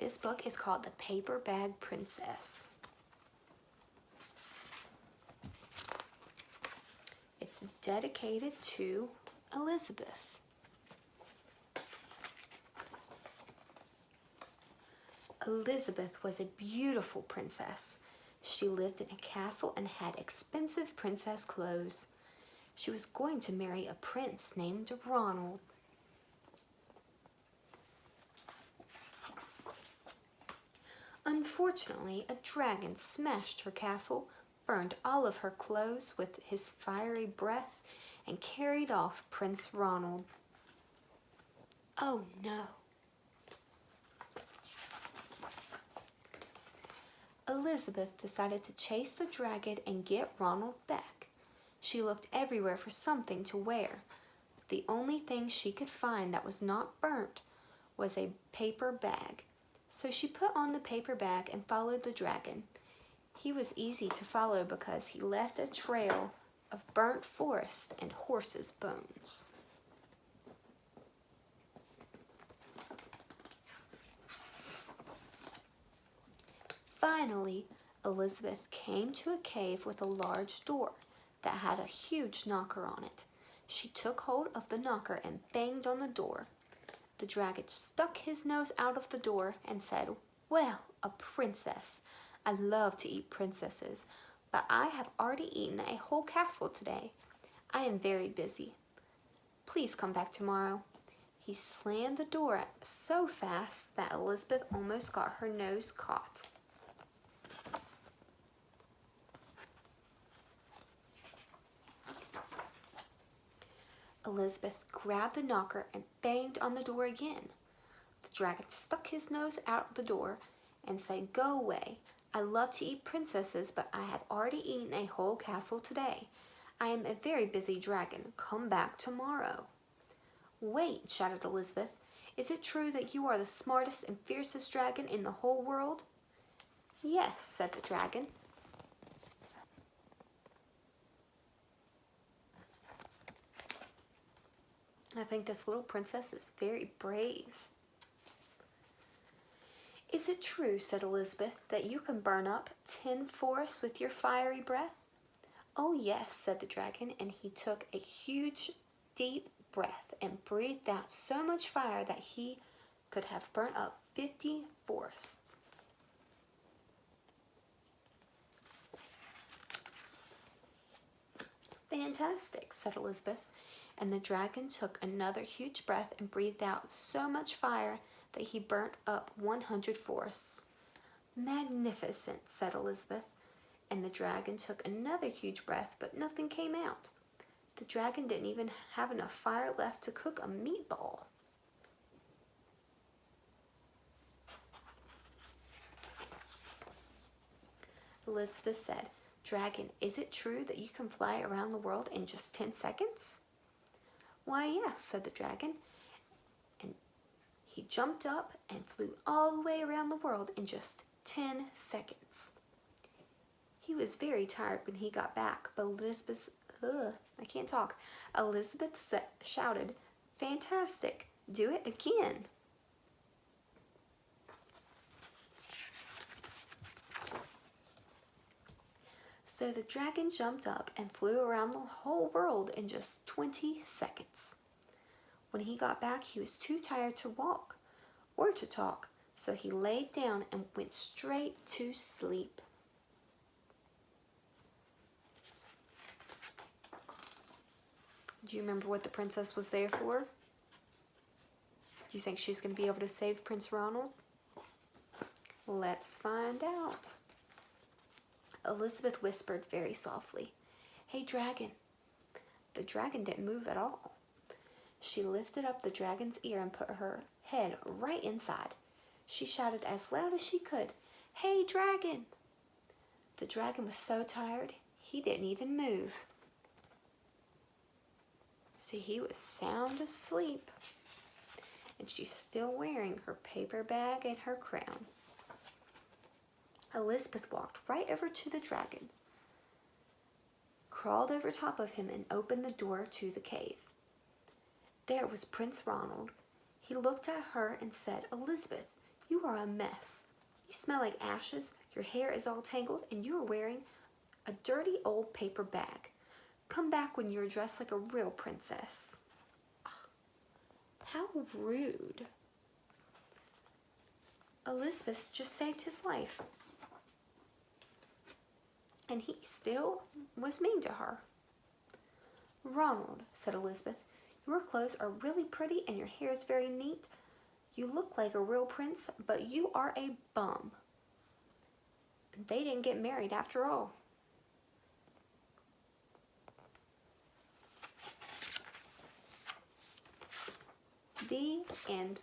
This book is called The Paper Bag Princess. It's dedicated to Elizabeth. Elizabeth was a beautiful princess. She lived in a castle and had expensive princess clothes. She was going to marry a prince named Ronald. Unfortunately, a dragon smashed her castle, burned all of her clothes with his fiery breath, and carried off Prince Ronald. Oh no! Elizabeth decided to chase the dragon and get Ronald back. She looked everywhere for something to wear. The only thing she could find that was not burnt was a paper bag. So she put on the paper bag and followed the dragon. He was easy to follow because he left a trail of burnt forest and horses' bones. Finally, Elizabeth came to a cave with a large door that had a huge knocker on it. She took hold of the knocker and banged on the door. The dragon stuck his nose out of the door and said, "Well, a princess. I love to eat princesses, but I have already eaten a whole castle today. I am very busy. Please come back tomorrow." He slammed the door so fast that Elizabeth almost got her nose caught. Elizabeth grabbed the knocker and banged on the door again. The dragon stuck his nose out the door and said, "Go away. I love to eat princesses, but I have already eaten a whole castle today. I am a very busy dragon. Come back tomorrow." "Wait," shouted Elizabeth. "Is it true that you are the smartest and fiercest dragon in the whole world?" "Yes," said the dragon. "I think this little princess is very brave." "Is it true," said Elizabeth, "that you can burn up 10 forests with your fiery breath?" "Oh yes," said the dragon, and he took a huge, deep breath and breathed out so much fire that he could have burnt up 50 forests. "Fantastic," said Elizabeth, and the dragon took another huge breath and breathed out so much fire that he burnt up 100 forests. "Magnificent," said Elizabeth, and the dragon took another huge breath, but nothing came out. The dragon didn't even have enough fire left to cook a meatball. Elizabeth said, "Dragon, is it true that you can fly around the world in just 10 seconds? "Why, yes," said the dragon, and he jumped up and flew all the way around the world in just 10 seconds. He was very tired when he got back, but Elizabeth shouted, "Fantastic, do it again." So the dragon jumped up and flew around the whole world in just 20 seconds. When he got back, he was too tired to walk or to talk, so he laid down and went straight to sleep. Do you remember what the princess was there for? Do you think she's going to be able to save Prince Ronald? Let's find out. Elizabeth whispered very softly, "Hey, dragon." The dragon didn't move at all. She lifted up the dragon's ear and put her head right inside. She shouted as loud as she could, "Hey, dragon!" The dragon was so tired, he didn't even move. See, he was sound asleep. And she's still wearing her paper bag and her crown. Elizabeth walked right over to the dragon, crawled over top of him, and opened the door to the cave. There was Prince Ronald. He looked at her and said, "Elizabeth, You are a mess. You smell like ashes, your hair is all tangled, and you are wearing a dirty old paper bag. Come back when you're dressed like a real princess." How rude. Elizabeth just saved his life. And he still was mean to her. "Ronald," said Elizabeth, "your clothes are really pretty and your hair is very neat. You look like a real prince, but you are a bum." They didn't get married after all. The end.